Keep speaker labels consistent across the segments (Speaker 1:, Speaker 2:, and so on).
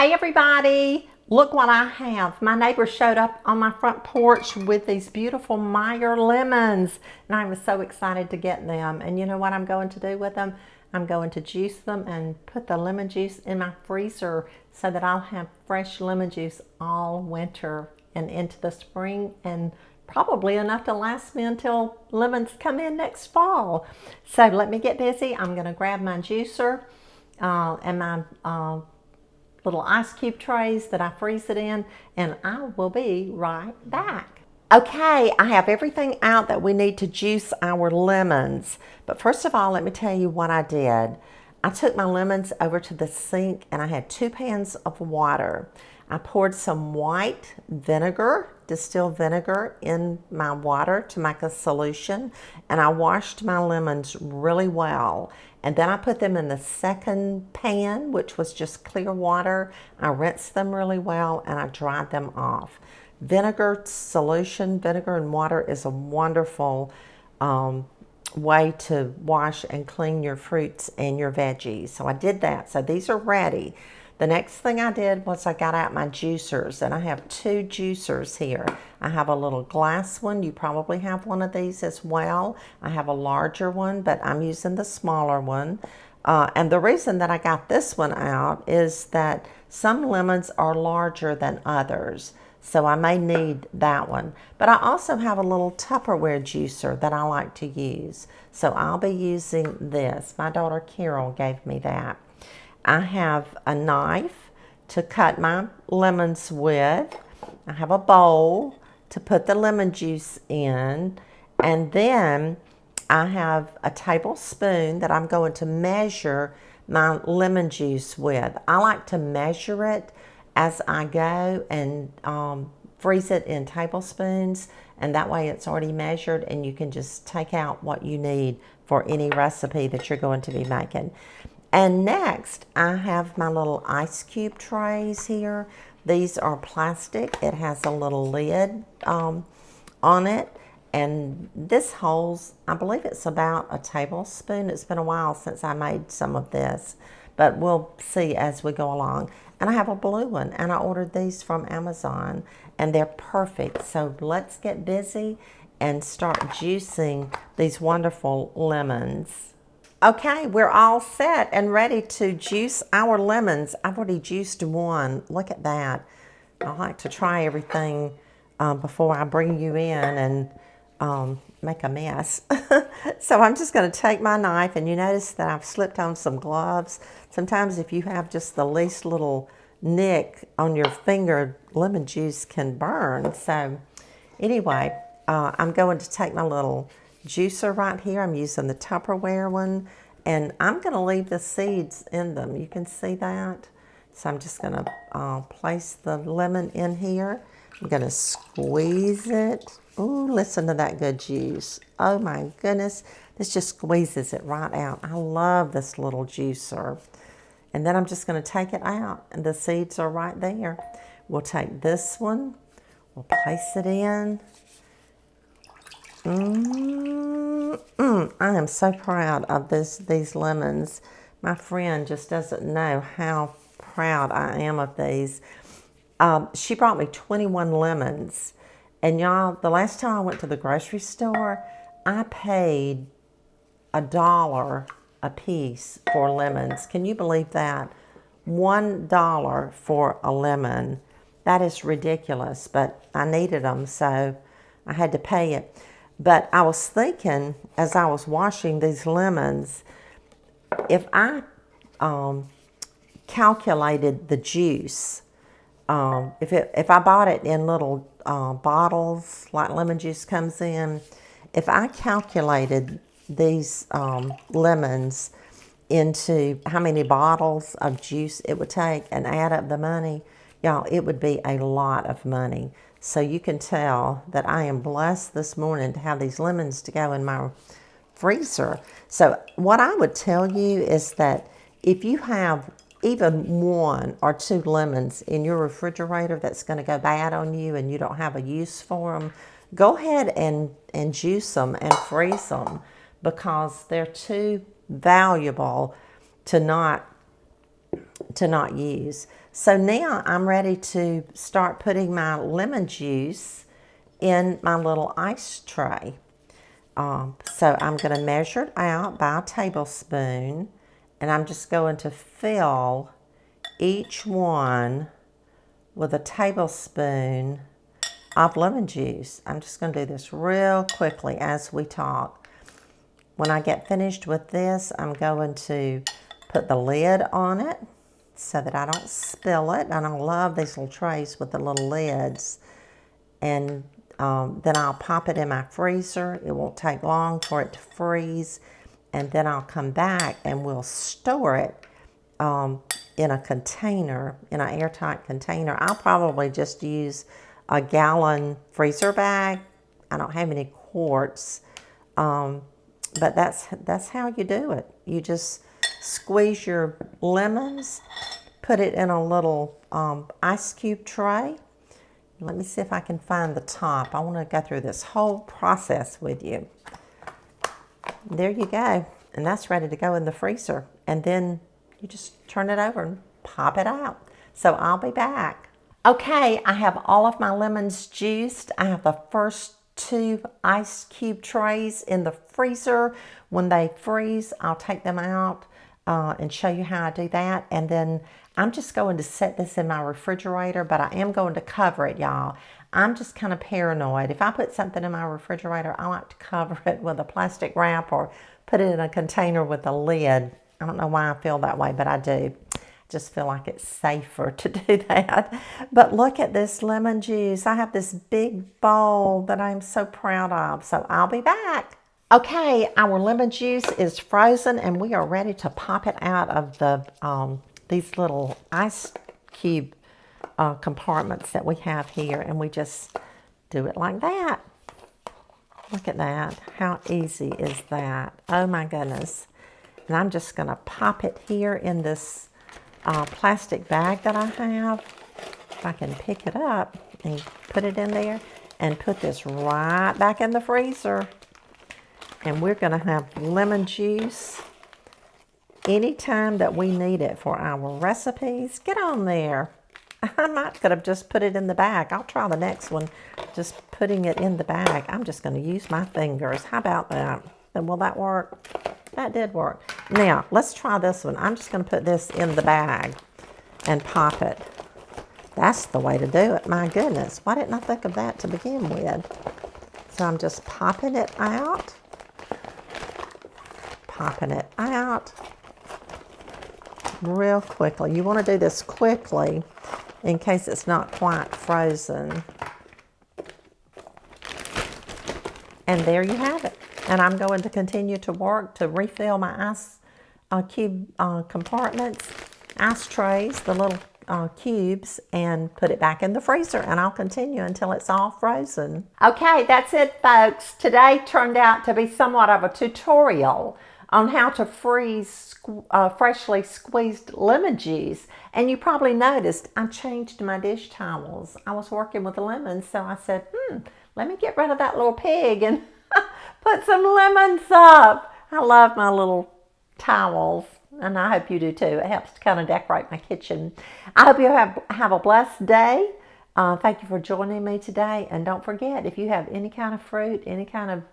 Speaker 1: Hey everybody, look what I have. My neighbor showed up on my front porch with these beautiful Meyer lemons, and I was so excited to get them. And you know what I'm going to do with them? I'm going to juice them and put the lemon juice in my freezer so that I'll have fresh lemon juice all winter and into the spring, and probably enough to last me until lemons come in next fall. So let me get busy. I'm going to grab my juicer and my little ice cube trays that I freeze it in, and I will be right back. Okay, I have everything out that we need to juice our lemons. But first of all, let me tell you what I did. I took my lemons over to the sink and I had 2 pans of water. I poured some white vinegar, distilled vinegar, in my water to make a solution, and I washed my lemons really well. And then I put them in the second pan, which was just clear water. I rinsed them really well and I dried them off. Vinegar solution, vinegar and water, is a wonderful way to wash and clean your fruits and your veggies. So I did that. So these are ready. The next thing I did was I got out my juicers, and I have 2 juicers here. I have a little glass one. You probably have one of these as well. I have a larger one, but I'm using the smaller one. And the reason that I got this one out is that some lemons are larger than others, so I may need that one. But I also have a little Tupperware juicer that I like to use, so I'll be using this. My daughter Carol gave me that. I have a knife to cut my lemons with. I have a bowl to put the lemon juice in. And then I have a tablespoon that I'm going to measure my lemon juice with. I like to measure it as I go and freeze it in tablespoons. And that way it's already measured and you can just take out what you need for any recipe that you're going to be making. And next, I have my little ice cube trays here. These are plastic. It has a little lid on it. And this holds, I believe it's about a tablespoon. It's been a while since I made some of this, but we'll see as we go along. And I have a blue one, and I ordered these from Amazon, and they're perfect. So let's get busy and start juicing these wonderful lemons. Okay, we're all set and ready to juice our lemons. I've already juiced one. Look at that. I like to try everything before I bring you in and make a mess. So I'm just going to take my knife, and you notice that I've slipped on some gloves. Sometimes if you have just the least little nick on your finger, lemon juice can burn. So anyway, I'm going to take my little juicer right here. I'm using the Tupperware one, and I'm going to leave the seeds in them. You can see that. So I'm just going to place the lemon in here. I'm going to squeeze it. Ooh, listen to that good juice. Oh my goodness. This just squeezes it right out. I love this little juicer. And then I'm just going to take it out, and the seeds are right there. We'll take this one. We'll place it in. I am so proud of these lemons. My friend just doesn't know how proud I am of these. She brought me 21 lemons. And y'all, the last time I went to the grocery store, I paid $1 a piece for lemons. Can you believe that? $1 for a lemon. That is ridiculous, but I needed them, so I had to pay it. But I was thinking, as I was washing these lemons, if I calculated the juice, if I bought it in little bottles, like lemon juice comes in, if I calculated these lemons into how many bottles of juice it would take and add up the money, y'all, it would be a lot of money. So you can tell that I am blessed this morning to have these lemons to go in my freezer. So what I would tell you is that if you have even 1 or 2 lemons in your refrigerator that's going to go bad on you and you don't have a use for them, go ahead and juice them and freeze them, because they're too valuable to not use. So now I'm ready to start putting my lemon juice in my little ice tray. So I'm going to measure it out by a tablespoon, and I'm just going to fill each one with a tablespoon of lemon juice. I'm just going to do this real quickly as we talk. When I get finished with this, I'm going to put the lid on it so that I don't spill it. And I love these little trays with the little lids. And then I'll pop it in my freezer. It won't take long for it to freeze. And then I'll come back and we'll store it in a container, in an airtight container. I'll probably just use a gallon freezer bag. I don't have any quarts, but that's how you do it. You just squeeze your lemons, put it in a little ice cube tray. Let me see if I can find the top. I want to go through this whole process with you. There you go. And that's ready to go in the freezer. And then you just turn it over and pop it out. So I'll be back. Okay, I have all of my lemons juiced. I have the first 2 ice cube trays in the freezer. When they freeze, I'll take them out and show you how I do that. And then I'm just going to set this in my refrigerator, but I am going to cover it, y'all. I'm just kind of paranoid. If I put something in my refrigerator, I like to cover it with a plastic wrap or put it in a container with a lid. I don't know why I feel that way, but I do. I just feel like it's safer to do that. But look at this lemon juice. I have this big bowl that I'm so proud of. So I'll be back. Okay, our lemon juice is frozen and we are ready to pop it out of the these little ice cube compartments that we have here, and we just do it like that. Look at that. How easy is that? Oh my goodness. And I'm just going to pop it here in this plastic bag that I have. If I can pick it up and put it in there and put this right back in the freezer. And we're going to have lemon juice anytime that we need it for our recipes. Get on there. I might could have just put it in the bag. I'll try the next one, just putting it in the bag. I'm just going to use my fingers. How about that? And will that work? That did work. Now, let's try this one. I'm just going to put this in the bag and pop it. That's the way to do it. My goodness, why didn't I think of that to begin with? So I'm just popping it out. Popping it out real quickly. You want to do this quickly in case it's not quite frozen. And there you have it. And I'm going to continue to work to refill my ice cube compartments, ice trays, the little cubes, and put it back in the freezer. And I'll continue until it's all frozen. Okay, that's it, folks. Today turned out to be somewhat of a tutorial on how to freeze freshly squeezed lemon juice. And you probably noticed I changed my dish towels. I was working with the lemons, so I said, let me get rid of that little pig and put some lemons up. I love my little towels, and I hope you do too. It helps to kind of decorate my kitchen. I hope you have a blessed day. Thank you for joining me today. And don't forget, if you have any kind of fruit, any kind of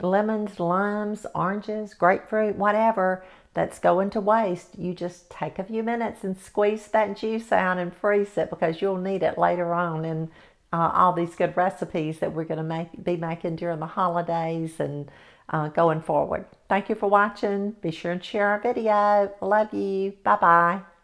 Speaker 1: lemons, limes, oranges, grapefruit, whatever that's going to waste, you just take a few minutes and squeeze that juice out and freeze it, because you'll need it later on in all these good recipes that we're going to be making during the holidays and going forward. Thank you for watching. Be sure and share our video. Love you. Bye-bye.